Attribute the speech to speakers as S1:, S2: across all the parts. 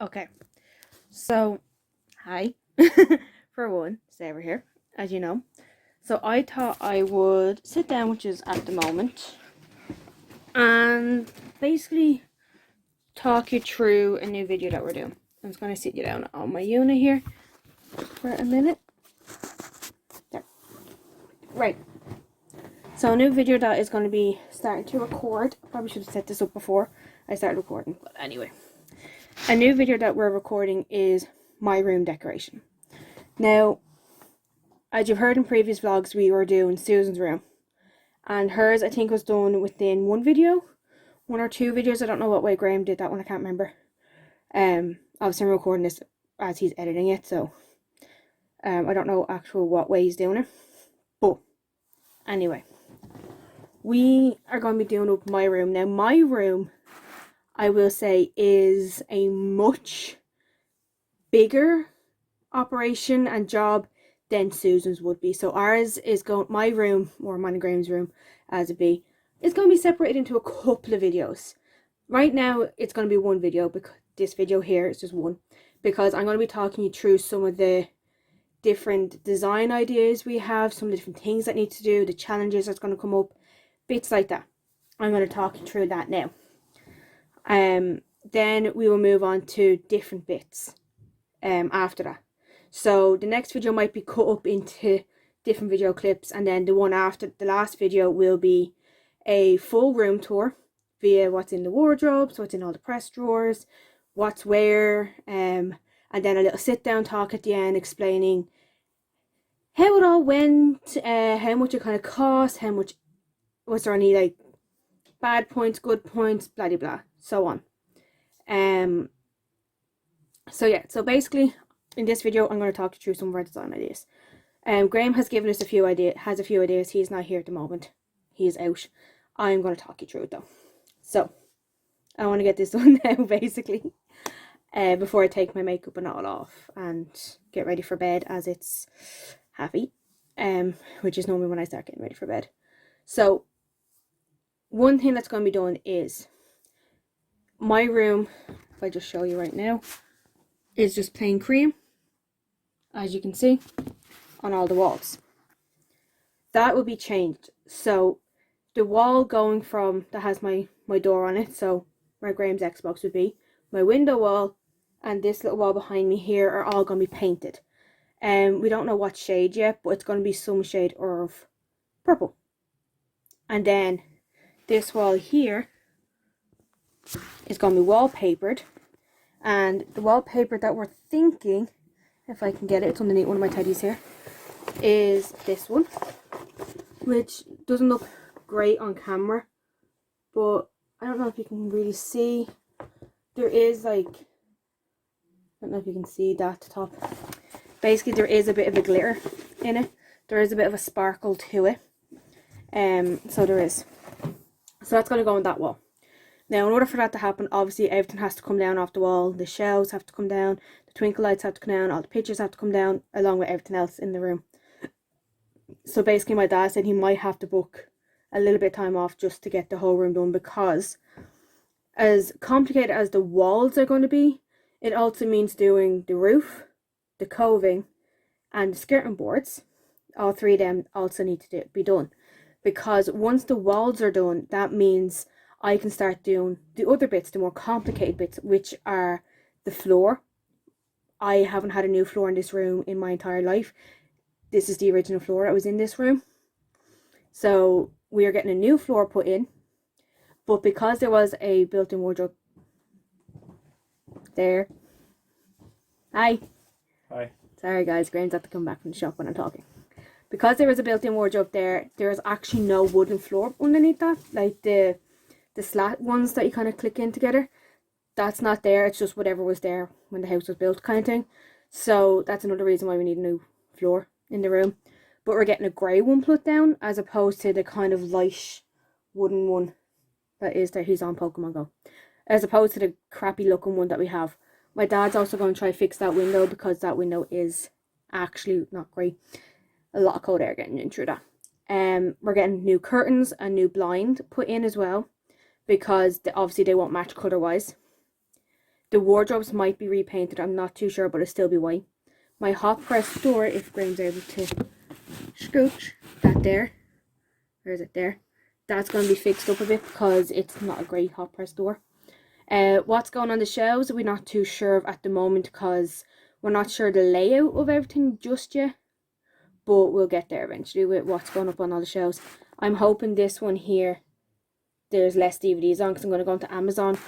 S1: Okay, so hi. For one, Sarah here, as you know. So I thought I would sit down, which is at the moment, and basically talk you through a new video that we're doing. I'm just going to sit you down on my unit here for a minute. There. Right. So a new video that is going to be starting to record. Probably should have set this up before I started recording, but anyway. A new video that we're recording is my room decoration. Now, as you've heard in previous vlogs, we were doing Susan's room. And hers, I think, was done within one video. One or two videos. I don't know what way Graham did that one. I can't remember. Obviously I'm recording this as he's editing it. So, I don't know actual what way he's doing it. But, anyway. We are going to be doing up my room. Now, my room, I will say, is a much bigger operation and job than Susan's would be. So ours is going, my room, or mine and Graham's room as it be, is going to be separated into a couple of videos. Right now it's going to be one video, because this video here is just one, because I'm going to be talking you through some of the different design ideas we have, some of the different things that need to do, the challenges that's going to come up, bits like that. I'm going to talk you through that now. Then we will move on to different bits after that. So the next video might be cut up into different video clips, and then the one after the last video will be a full room tour via what's in the wardrobe, so what's in all the press drawers, what's where, and then a little sit down talk at the end explaining how it all went, how much it kind of cost, how much, was there any like bad points, good points, blah blah blah, so on. So yeah, so basically in this video I'm going to talk you through some of our design ideas. Graham has given us a few ideas. He's not here at the moment. He is out. I'm going to talk you through it though. So I want to get this done now basically, before I take my makeup and all off and get ready for bed, as it's 8:30, which is normally when I start getting ready for bed. So one thing that's going to be done is my room, if I just show you right now, is just plain cream, as you can see, on all the walls. That will be changed. So the wall going from, that has my door on it, so where Graham's Xbox would be, my window wall, and this little wall behind me here are all going to be painted. We don't know what shade yet, but it's going to be some shade of purple. And then this wall here is going to be wallpapered. And the wallpaper that we're thinking, if I can get it, it's underneath one of my teddies here, is this one, which doesn't look great on camera, but I don't know if you can really see. There is like, I don't know if you can see that top. Basically there is a bit of a glitter in it. There is a bit of a sparkle to it. So there is. So that's going to go on that wall. Now, in order for that to happen, obviously everything has to come down off the wall. The shelves have to come down, the twinkle lights have to come down, all the pictures have to come down, along with everything else in the room. So basically my dad said he might have to book a little bit of time off just to get the whole room done, because as complicated as the walls are going to be, it also means doing the roof, the coving, and the skirting boards. All three of them also need to be done, because once the walls are done, that means I can start doing the other bits, the more complicated bits, which are the floor. I haven't had a new floor in this room in my entire life. This is the original floor that was in this room. So we are getting a new floor put in. But because there was a built-in wardrobe there. Hi.
S2: Hi.
S1: Sorry guys, Graham's have to come back from the shop when I'm talking. Because there was a built-in wardrobe there, there is actually no wooden floor underneath that. Like the slat ones that you kind of click in together, that's not there. It's just whatever was there when the house was built, kind of thing. So that's another reason why we need a new floor in the room. But we're getting a grey one put down, as opposed to the kind of light wooden one that is there. He's on Pokemon Go, as opposed to the crappy looking one that we have. My dad's also going to try fix that window, because that window is actually not great. A lot of cold air getting in through that. We're getting new curtains and new blind put in as well, because obviously they won't match colour wise. The wardrobes might be repainted, I'm not too sure, but it'll still be white. My hot press door, if Graham's able to scooch that there, where is it there? That's going to be fixed up a bit because it's not a great hot press door. What's going on the shelves, we're not too sure of at the moment because we're not sure the layout of everything just yet. But we'll get there eventually with what's going up on all the shelves. I'm hoping this one here, there's less DVDs on because I'm going to go into Amazon.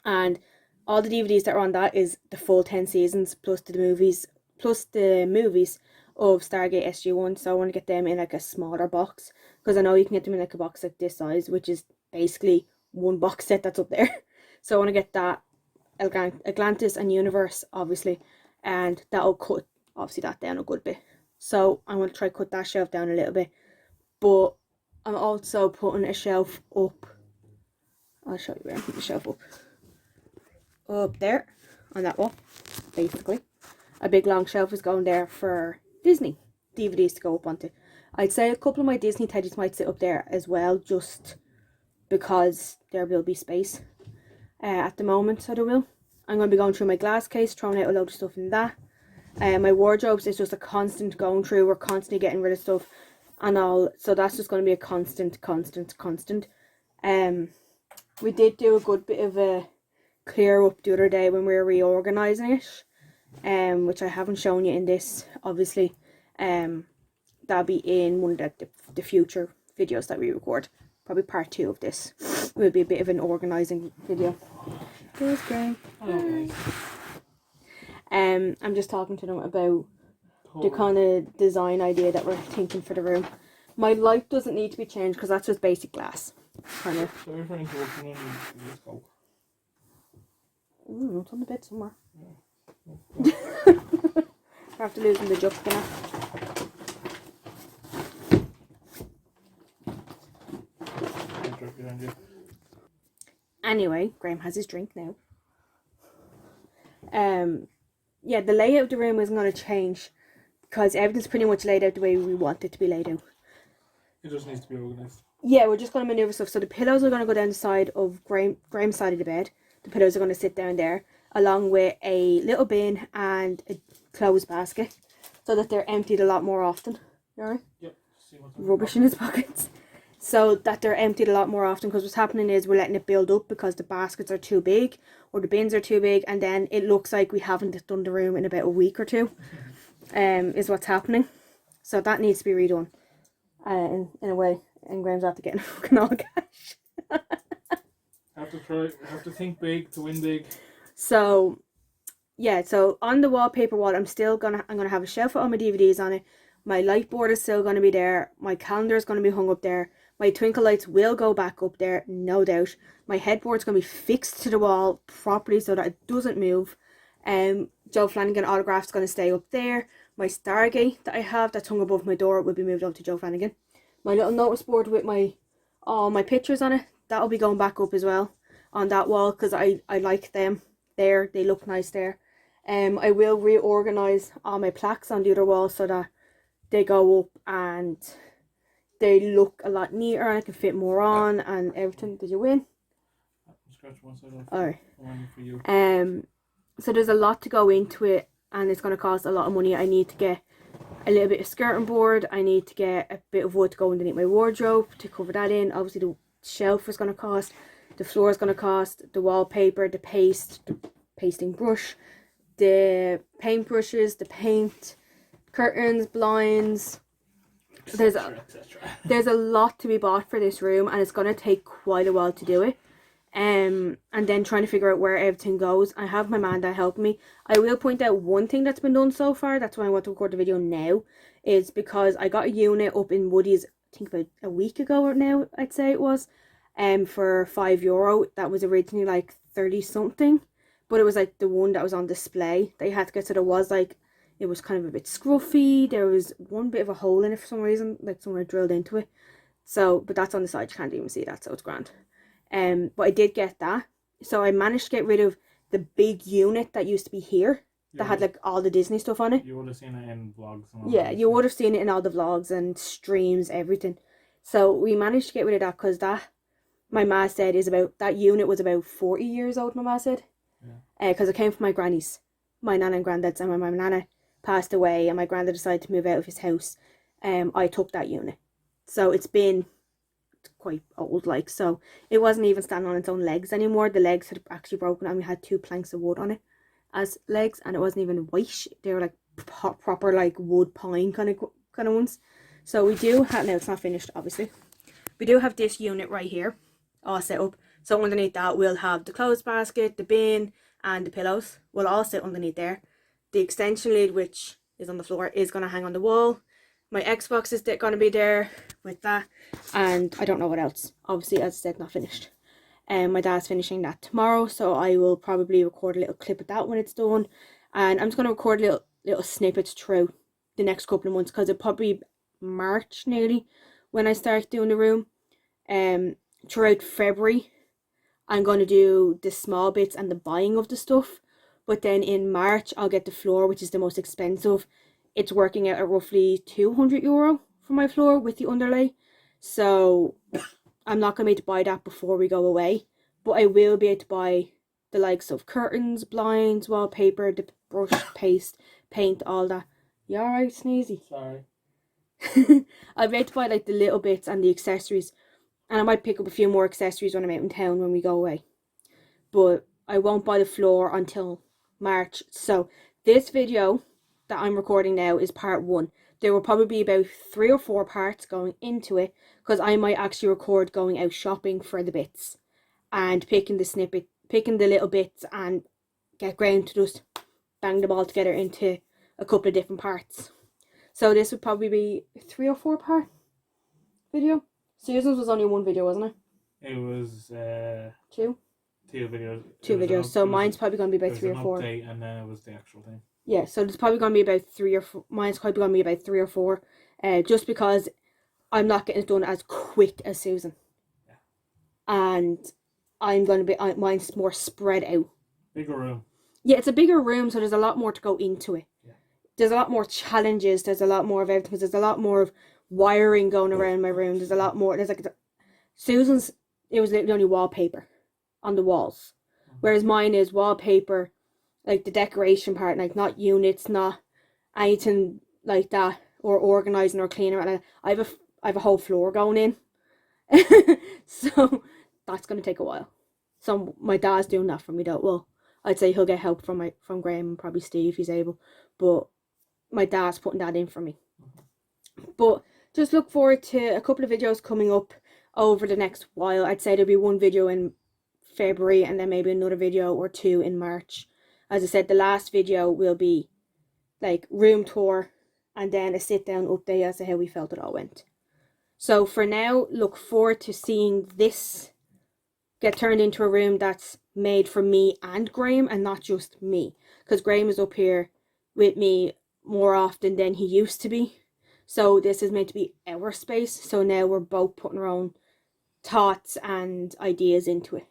S1: And all the DVDs that are on that is the full 10 seasons plus the movies of Stargate SG-1. So I want to get them in like a smaller box. Because I know you can get them in like a box like this size, which is basically one box set that's up there. So I want to get that, Atlantis and Universe, obviously. And that'll cut, obviously, that down a good bit. So I'm going to try cut that shelf down a little bit. But I'm also putting a shelf up. I'll show you where I'm putting the shelf up. Up there, on that wall, basically. A big long shelf is going there for Disney DVDs to go up onto. I'd say a couple of my Disney teddies might sit up there as well, just because there will be space at the moment, so there will. I'm going to be going through my glass case, throwing out a load of stuff in that. My wardrobes is just a constant going through. We're constantly getting rid of stuff and all. So that's just going to be a constant. We did do a good bit of a clear up the other day when we were reorganising it. Which I haven't shown you in this, obviously. That'll be in one of the future videos that we record. Probably part 2 of this. It will be a bit of an organising video. There's Graham. Hi. I'm just talking to them about the kind of design idea that we're thinking for the room. My light doesn't need to be changed because that's just basic glass. Kind of.
S2: So if we're interrupting and let's go.
S1: Ooh, it's on the bed somewhere. Yeah. I have to lose in the jug now. Anyway, Graham has his drink now. Yeah, the layout of the room isn't going to change because everything's pretty much laid out the way we want it to be laid out.
S2: It just needs to be organised.
S1: Yeah, we're just going to manoeuvre stuff. So the pillows are going to go down the side of Graham's side of the bed. The pillows are going to sit down there, along with a little bin and a clothes basket, so that they're emptied a lot more often. You alright?
S2: Yep. See what's
S1: Rubbish in his pockets. So that they're emptied a lot more often, because what's happening is we're letting it build up because the baskets are too big or the bins are too big, and then it looks like we haven't done the room in about a week or two. Is what's happening. So that needs to be redone. In a way, and Graham's after getting fucking all cash.
S2: Have to think big to win big.
S1: So yeah, so on the wallpaper wall, I'm gonna have a shelf with all my DVDs on it. My light board is still gonna be there. My calendar is gonna be hung up there. My twinkle lights will go back up there, no doubt. My headboard's gonna be fixed to the wall properly so that it doesn't move. Joe Flanagan autograph's gonna stay up there. My Stargate that I have that's hung above my door will be moved up to Joe Flanagan. My little notice board with all my pictures on it, that'll be going back up as well on that wall, because I like them there. They look nice there. I will reorganise all my plaques on the other wall so that they go up and they look a lot neater and I can fit more on and everything. Did you win?
S2: Scratch one side off.
S1: Alright.
S2: One for you.
S1: So there's a lot to go into it, and it's going to cost a lot of money. I need to get a little bit of skirting board. I need to get a bit of wood to go underneath my wardrobe to cover that in. Obviously the shelf is going to cost. The floor is going to cost. The wallpaper, the paste, the pasting brush, the paint brushes, the paint, curtains, blinds. There's a lot to be bought for this room, and it's going to take quite a while to do it. And then trying to figure out where everything goes. I have my man that helped me. I will point out one thing that's been done so far. That's why I want to record the video now. Is because I got a unit up in Woody's, I think about a week ago or now, I'd say it was. For €5. That was originally like 30 something. But it was like the one that was on display. They had to get, so there was like, it was kind of a bit scruffy. There was one bit of a hole in it for some reason. Like someone had drilled into it. So, but that's on the side. You can't even see that, so it's grand. But I did get that. So I managed to get rid of the big unit that used to be here. That had like all the Disney stuff on it.
S2: You would have seen it in vlogs and all
S1: yeah,
S2: that.
S1: You would have seen it in all the vlogs and streams, everything. So we managed to get rid of that because that, my ma said, that unit was about 40 years old, my ma said. because it came from my granny's, my nana and granddad's, and when my nana passed away and my granddad decided to move out of his house, I took that unit. So it's been quite old, like, so it wasn't even standing on its own legs anymore. The legs had actually broken and we had 2 planks of wood on it as legs, and it wasn't even white. They were like proper like wood pine kind of ones. So we do have, now it's not finished obviously, we do have this unit right here all set up. So underneath that we'll have the clothes basket, the bin, and the pillows will all sit underneath there. The extension lid, which is on the floor, is going to hang on the wall. My Xbox is going to be there with that, and I don't know what else. Obviously, as I said, not finished. My dad's finishing that tomorrow, so I will probably record a little clip of that when it's done. And I'm just going to record little snippets through the next couple of months, because it'll probably be March nearly when I start doing the room. Throughout February, I'm going to do the small bits and the buying of the stuff. But then in March, I'll get the floor, which is the most expensive. It's working out at roughly €200 for my floor with the underlay. So I'm not going to be able to buy that before we go away. But I will be able to buy the likes of curtains, blinds, wallpaper, the brush, paste, paint, all that. You alright, Sneezy?
S2: Sorry.
S1: I'll be able to buy like the little bits and the accessories. And I might pick up a few more accessories when I'm out in town when we go away. But I won't buy the floor until March. So this video that I'm recording now is part 1. There will probably be about 3 or 4 parts going into it, because I might actually record going out shopping for the bits and picking the little bits, and get Graham to just bang them all together into a couple of different parts. So this would probably be a 3 or 4 part video. Susan's was only 1 video, wasn't it?
S2: It was
S1: 2
S2: videos.
S1: 2 videos. So mine's probably going to be about 3 or 4.
S2: Update, and then it was the actual thing.
S1: Yeah, so it's probably going to be about 3 or 4. Mine's probably going to be about 3 or 4. Just because I'm not getting it done as quick as Susan.
S2: Yeah.
S1: And I'm going to be, mine's more spread out.
S2: Bigger room.
S1: Yeah, it's a bigger room, so there's a lot more to go into it.
S2: Yeah.
S1: There's a lot more challenges. There's a lot more of everything. Because there's a lot more of wiring going around my room. There's a lot more. There's like Susan's. It was literally only wallpaper on the walls, whereas mine is wallpaper, like the decoration part, like not units, not anything like that, or organising or cleaning. And I have a whole floor going in, so that's gonna take a while. So my dad's doing that for me though. Well, I'd say he'll get help from Graham and probably Steve if he's able, but my dad's putting that in for me. But just look forward to a couple of videos coming up over the next while. I'd say there'll be 1 video in February and then maybe another video or 2 in March. As I said, the last video will be like room tour and then a sit down update as to how we felt it all went. So for now, look forward to seeing this get turned into a room that's made for me and Graham and not just me. Because Graham is up here with me more often than he used to be. So this is meant to be our space. So now we're both putting our own thoughts and ideas into it.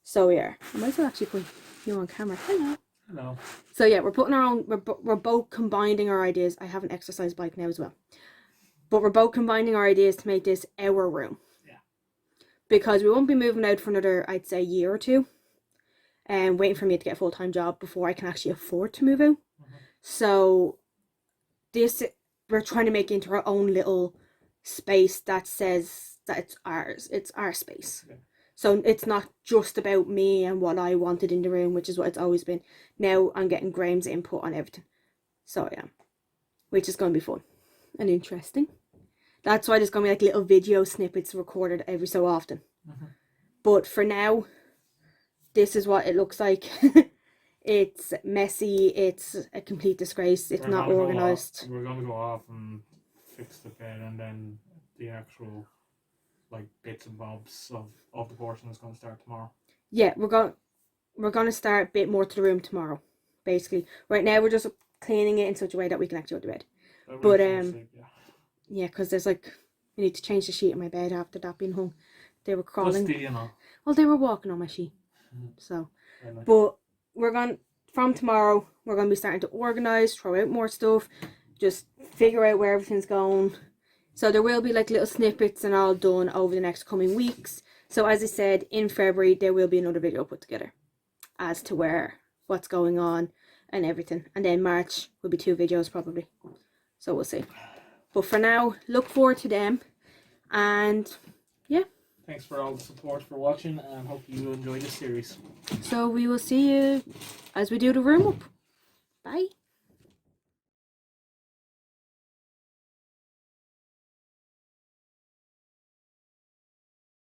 S1: So yeah, I might as well actually put you on camera. Hello.
S2: Hello.
S1: So yeah, we're putting our own. We're both combining our ideas. I have an exercise bike now as well, but we're both combining our ideas to make this our room.
S2: Yeah.
S1: Because we won't be moving out for another, I'd say, year or 2, and waiting for me to get a full-time job before I can actually afford to move out. So this, we're trying to make into our own little space that says that it's ours. It's our space.
S2: Yeah.
S1: So it's not just about me and what I wanted in the room, which is what it's always been. Now I'm getting Graham's input on everything. So I am. Which is going to be fun and interesting. That's why there's going to be like little video snippets recorded every so often. But for now, this is what it looks like. It's messy. It's a complete disgrace. It's not organised.
S2: We're going to go off and fix the bed, and then the actual like bits and bobs of the portion is going to start tomorrow. Yeah,
S1: we're going to start a bit more to the room tomorrow. Basically, right now we're just cleaning it in such a way that we can actually go to bed. But yeah, because there's like, we need to change the sheet in my bed after that being hung. They were crawling.
S2: Dusty, you know.
S1: Well, they were walking on my sheet. So, but we're going, from tomorrow, we're going to be starting to organise, throw out more stuff, just figure out where everything's going. So there will be like little snippets and all done over the next coming weeks. So as I said, in February, there will be another video put together. as to what's going on and everything. And then March will be 2 videos probably. So we'll see. But for now, look forward to them. And yeah.
S2: Thanks for all the support for watching, and hope you enjoy this series.
S1: So we will see you as we do the room up. Bye.